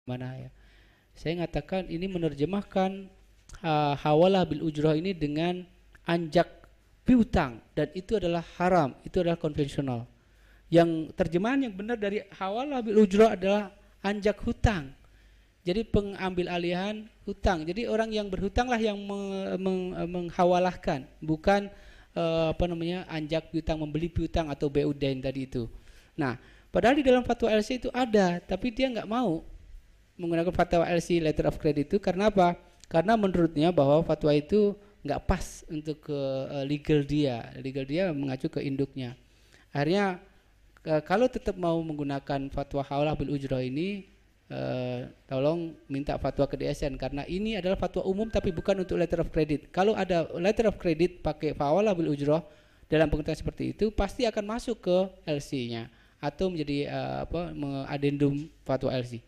mana ya. Saya ngatakan ini menerjemahkan hawalah bil ujrah ini dengan anjak piutang, dan itu adalah haram, itu adalah konvensional. Yang terjemahan yang benar dari hawalah bil ujrah adalah anjak hutang. Jadi pengambil alihan hutang. Jadi orang yang berhutanglah yang menghawalahkan, bukan anjak piutang, membeli piutang atau BUDN tadi itu. Nah, padahal di dalam fatwa LC itu ada, tapi dia nggak mau menggunakan fatwa LC letter of credit itu karena apa? Karena menurutnya bahwa fatwa itu nggak pas untuk ke legal dia mengacu ke induknya. Akhirnya kalau tetap mau menggunakan fatwa hawalah bil ujrah ini, tolong minta fatwa ke DSN, karena ini adalah fatwa umum tapi bukan untuk letter of credit. Kalau ada letter of credit pakai hawalah bil ujrah dalam pengertian seperti itu, pasti akan masuk ke LC-nya atau menjadi adendum fatwa LC.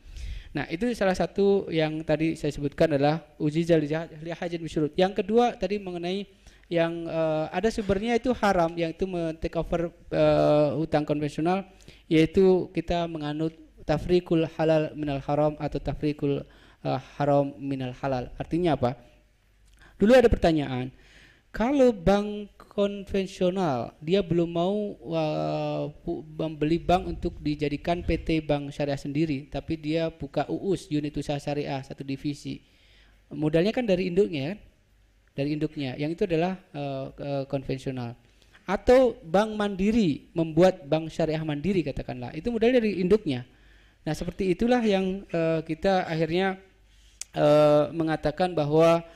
Nah, itu salah satu yang tadi saya sebutkan adalah uzizal li hajat bisyurut. Yang kedua tadi mengenai yang ada sumbernya itu haram, yang itu take over hutang konvensional, yaitu kita menganut tafriqul halal minal haram atau tafriqul haram minal halal. Artinya apa? Dulu ada pertanyaan, kalau bank konvensional dia belum mau membeli bank untuk dijadikan PT Bank Syariah sendiri, tapi dia buka UUS, unit usaha syariah, satu divisi. Modalnya kan dari induknya kan? Dari induknya, yang itu adalah konvensional. Atau bank mandiri membuat bank syariah mandiri katakanlah, itu modalnya dari induknya. Nah, seperti itulah yang kita akhirnya mengatakan bahwa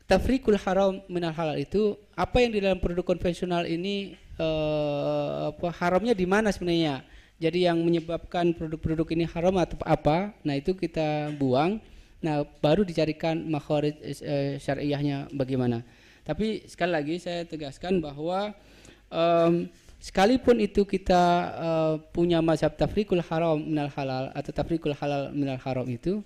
tafriqul haram minal halal itu apa yang di dalam produk konvensional ini haramnya di mana sebenarnya. Jadi yang menyebabkan produk-produk ini haram atau apa, nah itu kita buang. Nah, baru dicarikan makharij syariahnya bagaimana. Tapi sekali lagi saya tegaskan bahwa sekalipun itu kita punya mazhab tafriqul haram minal halal atau tafriqul halal minal haram itu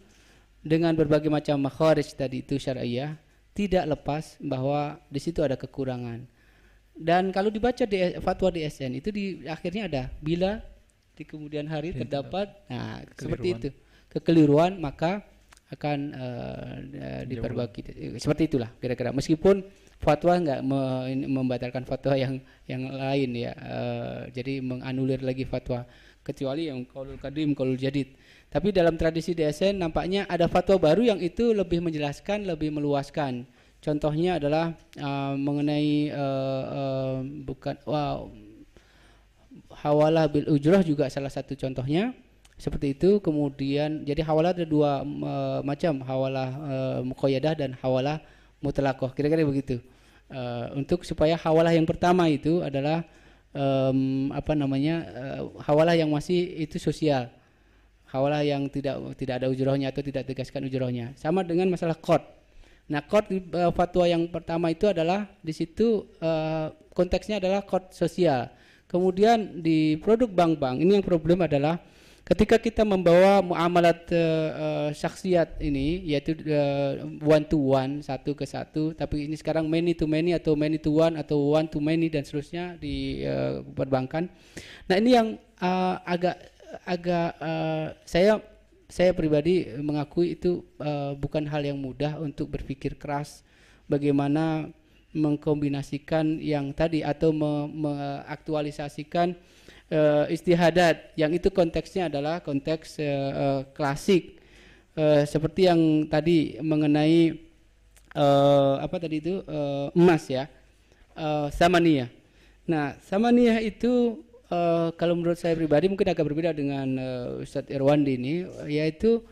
dengan berbagai macam makharij tadi itu syariah, tidak lepas bahwa di situ ada kekurangan. Dan kalau dibaca di fatwa DSN itu di akhirnya ada bila di kemudian hari terdapat seperti itu kekeliruan, maka akan diperbaiki. Seperti itulah kira-kira. Meskipun fatwa enggak membatalkan fatwa yang lain ya. Jadi menganulir lagi fatwa, kecuali yang qaulul qadim, qaulul jadid. Tapi dalam tradisi DSN nampaknya ada fatwa baru yang itu lebih menjelaskan, lebih meluaskan. Contohnya adalah mengenai hawalah bil ujrah juga salah satu contohnya seperti itu. Kemudian jadi hawalah ada dua macam, hawalah muqayyadah dan hawalah mutlaqah. Kira-kira begitu. Untuk supaya hawalah yang pertama itu adalah hawalah yang masih itu sosial. Hawalah yang tidak ada ujrohnya atau tidak tegaskan ujrohnya. Sama dengan masalah qard. Nah, qard di fatwa yang pertama itu adalah di situ konteksnya adalah qard sosial. Kemudian di produk bank-bank ini yang problem adalah ketika kita membawa muamalat syakhsiat ini, yaitu one to one, satu ke satu, tapi ini sekarang many to many atau many to one atau one to many dan seterusnya di perbankan. Nah, ini yang agak saya pribadi mengakui itu bukan hal yang mudah untuk berpikir keras bagaimana mengkombinasikan yang tadi atau mengaktualisasikan istihadat yang itu konteksnya adalah konteks klasik, seperti yang tadi mengenai emas ya, samaniyah. Nah, samaniyah itu kalau menurut saya pribadi mungkin agak berbeda dengan Ustadz Irwandi ini, yaitu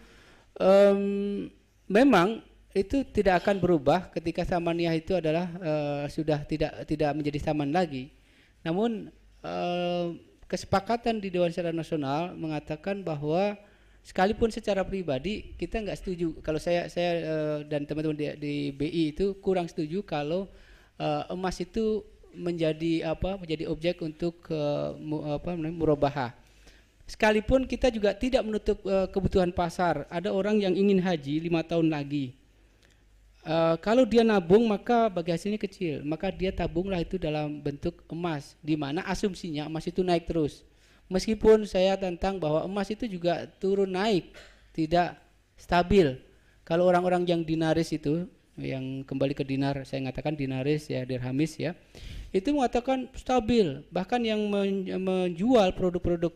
memang itu tidak akan berubah ketika samaniyah itu adalah sudah tidak menjadi saman lagi. Namun kesepakatan di Dewan Syariah Nasional mengatakan bahwa sekalipun secara pribadi kita nggak setuju, kalau saya dan teman-teman di BI itu kurang setuju kalau emas itu menjadi objek untuk murabahah. Sekalipun kita juga tidak menutup kebutuhan pasar. Ada orang yang ingin haji 5 tahun lagi. Kalau dia nabung maka bagi hasilnya kecil, maka dia tabunglah itu dalam bentuk emas, di mana asumsinya emas itu naik terus. Meskipun saya tentang bahwa emas itu juga turun naik, tidak stabil. Kalau orang-orang yang dinaris itu, yang kembali ke dinar, saya mengatakan dinaris ya, dirhamis ya, itu mengatakan stabil. Bahkan yang menjual produk-produk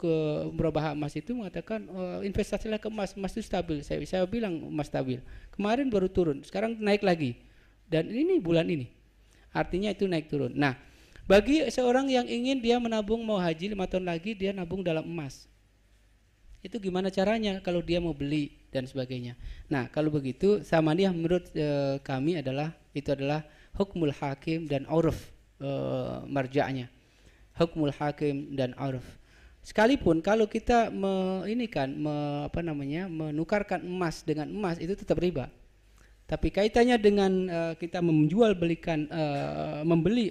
murabahah emas itu mengatakan investasilah ke emas, emas itu stabil. Saya bilang emas stabil. Kemarin baru turun, sekarang naik lagi. Dan ini bulan ini, artinya itu naik turun. Nah, bagi seorang yang ingin dia menabung mau haji 5 tahun lagi, dia nabung dalam emas. Itu gimana caranya kalau dia mau beli dan sebagainya. Nah, kalau begitu samaniyah menurut kami adalah itu adalah hukmul hakim dan uruf marja'nya. Hukmul hakim dan uruf. Sekalipun kalau kita menukarkan emas dengan emas itu tetap riba. Tapi kaitannya dengan kita membeli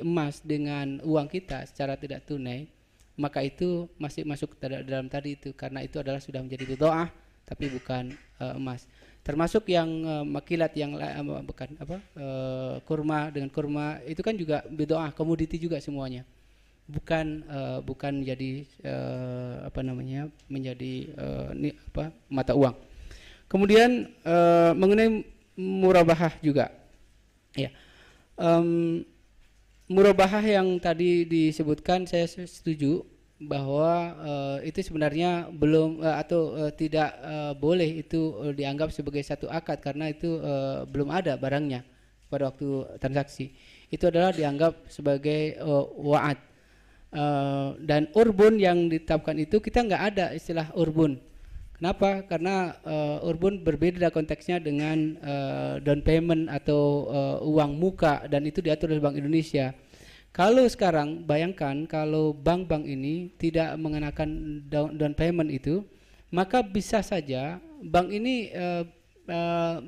emas dengan uang kita secara tidak tunai, maka itu masih masuk dalam tadi itu, karena itu adalah sudah menjadi bid'ah tapi bukan emas. Termasuk yang makilat yang kurma dengan kurma itu kan juga bid'ah, komoditi juga semuanya. Bukan menjadi mata uang. Kemudian mengenai murabahah juga, ya, murabahah yang tadi disebutkan saya setuju bahwa itu sebenarnya belum tidak boleh itu dianggap sebagai satu akad karena itu belum ada barangnya pada waktu transaksi. Itu adalah dianggap sebagai wa'ad. Dan urbun yang ditetapkan itu kita nggak ada istilah urbun. Kenapa? Karena urbun berbeda konteksnya dengan down payment atau uang muka, dan itu diatur oleh Bank Indonesia. Kalau sekarang bayangkan kalau bank-bank ini tidak mengenakan down payment itu, maka bisa saja bank ini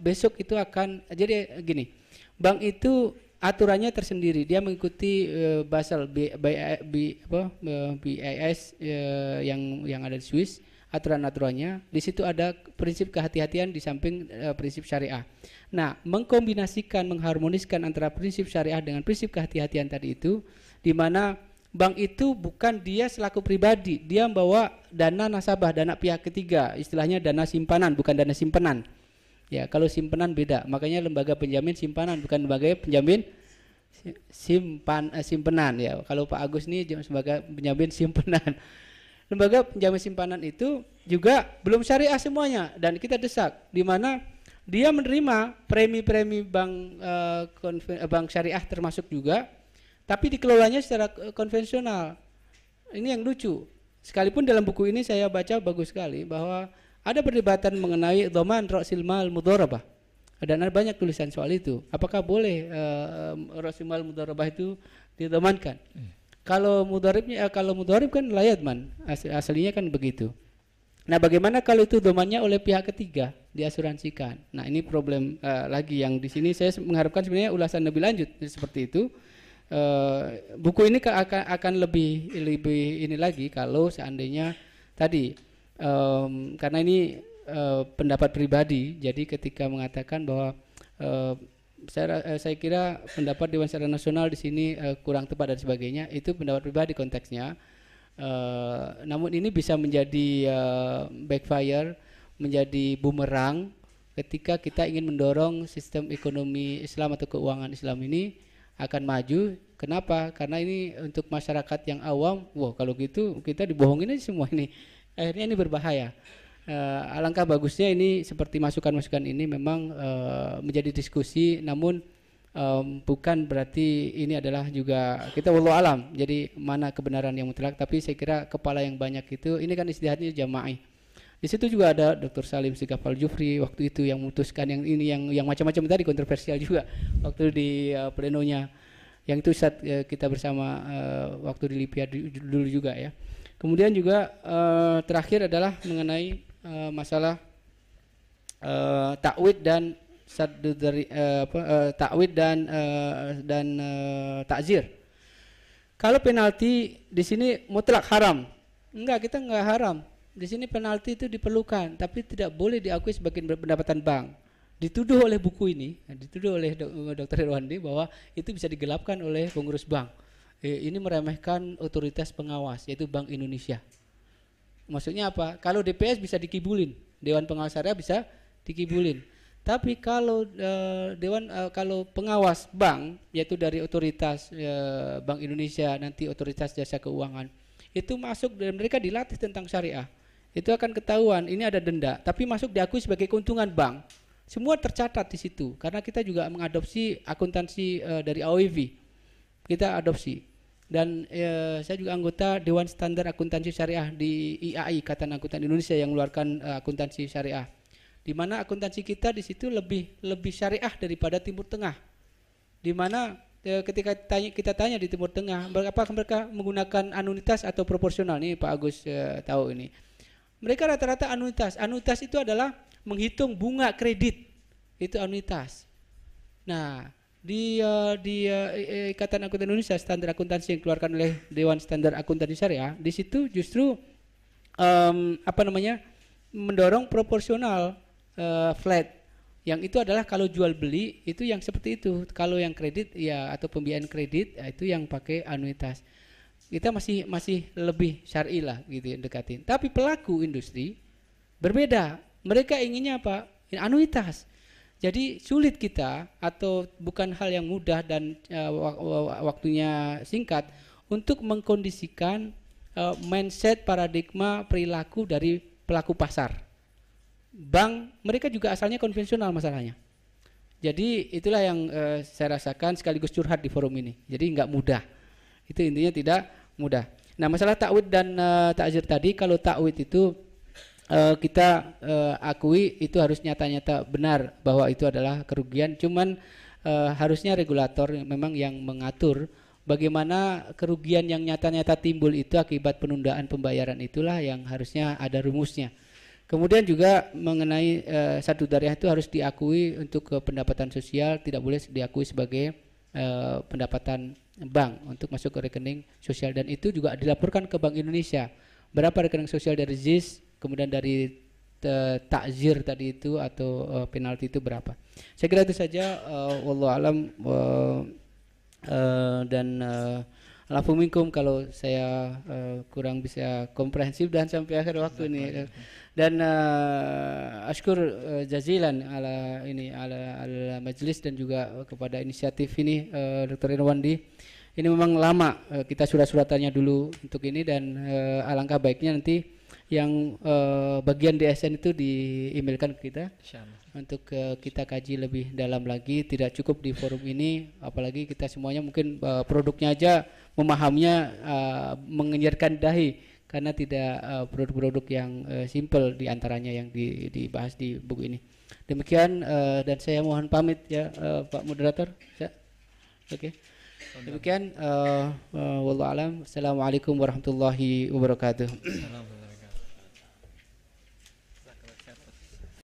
besok itu akan jadi gini. Bank itu aturannya tersendiri, dia mengikuti Basel BIS yang ada di Swiss. Aturan-aturannya di situ ada prinsip kehati-hatian di samping prinsip syariah. Nah, mengharmoniskan antara prinsip syariah dengan prinsip kehati-hatian tadi itu, di mana bank itu bukan dia selaku pribadi, dia membawa dana nasabah, dana pihak ketiga, istilahnya dana simpanan, bukan dana simpenan. Ya, kalau simpenan beda, makanya lembaga penjamin simpanan, bukan lembaga penjamin simpenan. Ya, kalau Pak Agus ini sebagai penjamin simpenan. Lembaga penjamin simpanan itu juga belum syariah semuanya, dan kita desak di mana dia menerima premi-premi bank syariah termasuk juga, tapi dikelolanya secara konvensional. Ini yang lucu. Sekalipun dalam buku ini saya baca bagus sekali bahwa ada perdebatan mengenai dhaman ra'sil mal mudharabah. Dan ada banyak tulisan soal itu. Apakah boleh ra'sil mal mudharabah itu didamankan? Kalau mudharib kan layadman, aslinya kan begitu. Nah, bagaimana kalau itu domannya oleh pihak ketiga diasuransikan? Nah, ini problem lagi yang di sini saya mengharapkan sebenarnya ulasan lebih lanjut seperti itu. Buku ini akan lebih ini lagi kalau seandainya tadi karena ini pendapat pribadi, jadi ketika mengatakan bahwa saya kira pendapat Dewan Syariah Nasional di sini kurang tepat dan sebagainya, itu pendapat pribadi konteksnya. Namun ini bisa menjadi backfire, menjadi bumerang ketika kita ingin mendorong sistem ekonomi Islam atau keuangan Islam ini akan maju. Kenapa? Karena ini untuk masyarakat yang awam, wah kalau gitu kita dibohongin aja semua ini. Akhirnya ini berbahaya. Alangkah bagusnya ini seperti masukan-masukan ini memang menjadi diskusi, namun bukan berarti ini adalah juga kita wallahu alam. Jadi mana kebenaran yang mutlak, tapi saya kira kepala yang banyak itu ini kan istihadnya jama'i. Di situ juga ada Dr. Salim Segaf Al-Jufri waktu itu yang memutuskan yang ini yang macam-macam tadi kontroversial juga waktu di plenonya. Yang itu saat kita bersama waktu di Libya dulu juga ya. Kemudian juga terakhir adalah mengenai masalah takwid dan takwid dan takzir. Kalau penalti di sini mutlak haram. Enggak, kita enggak haram. Di sini penalti itu diperlukan, tapi tidak boleh diakui sebagai pendapatan bank. Dituduh oleh buku ini, dituduh oleh Dr. Irwandi bahwa itu bisa digelapkan oleh pengurus bank. Ini meremehkan otoritas pengawas, yaitu Bank Indonesia. Maksudnya apa? Kalau DPS bisa dikibulin, Dewan Pengawas Syariah bisa dikibulin. Tapi kalau kalau pengawas bank, yaitu dari otoritas Bank Indonesia, nanti otoritas jasa keuangan, itu masuk dan mereka dilatih tentang syariah, itu akan ketahuan ini ada denda, tapi masuk diakui sebagai keuntungan bank. Semua tercatat di situ, karena kita juga mengadopsi akuntansi dari AOIV, kita adopsi. Dan saya juga anggota Dewan Standar Akuntansi Syariah di IAI, Ikatan Akuntan Indonesia, yang mengeluarkan akuntansi syariah. Di mana akuntansi kita di situ lebih syariah daripada Timur Tengah. Di mana ketika kita tanya di Timur Tengah, apakah mereka menggunakan anuitas atau proporsional? Nih Pak Agus tahu ini. Mereka rata-rata anuitas. Anuitas itu adalah menghitung bunga kredit. Itu anuitas. Nah, di Ikatan Akuntan Indonesia, standar akuntansi yang dikeluarkan oleh Dewan Standar Akuntansi Syariah, di situ justru mendorong proporsional flat. Yang itu adalah kalau jual beli itu yang seperti itu. Kalau yang kredit ya atau pembiayaan kredit ya, itu yang pakai anuitas. Kita masih lebih syar'i lah gitu dekatin. Tapi pelaku industri berbeda. Mereka inginnya apa? Anuitas. Jadi sulit kita, atau bukan hal yang mudah dan waktunya singkat untuk mengkondisikan mindset, paradigma, perilaku dari pelaku pasar. Bank mereka juga asalnya konvensional masalahnya. Jadi itulah yang saya rasakan sekaligus curhat di forum ini. Jadi nggak mudah. Itu intinya tidak mudah. Nah, masalah takwid dan takzir tadi, kalau takwid itu kita akui itu harus nyata-nyata benar bahwa itu adalah kerugian. Cuman harusnya regulator memang yang mengatur bagaimana kerugian yang nyata-nyata timbul itu akibat penundaan pembayaran, itulah yang harusnya ada rumusnya. Kemudian juga mengenai satu dariah itu harus diakui untuk pendapatan sosial, tidak boleh diakui sebagai pendapatan bank untuk masuk ke rekening sosial, dan itu juga dilaporkan ke Bank Indonesia. Berapa rekening sosial dari ZIS, kemudian dari takzir tadi itu atau penalti itu berapa. Saya kira itu saja. Wallahu alam, dan alafu minkum kalau saya kurang bisa komprehensif dan sampai akhir waktu ini. Dan ashkur jazilan ala majlis dan juga kepada inisiatif ini Dr. Irwandi. Ini memang lama kita surat-suratannya dulu untuk ini, dan alangkah baiknya nanti yang bagian DSN itu di-emailkan ke kita untuk kita kaji lebih dalam lagi. Tidak cukup di forum ini, apalagi kita semuanya mungkin produknya aja memahaminya mengenyarkan dahi, karena tidak produk-produk yang simple diantaranya yang dibahas di buku ini. Demikian dan saya mohon pamit ya Pak Moderator. Ya. Oke. Demikian wallahu alam. Assalamualaikum warahmatullahi wabarakatuh.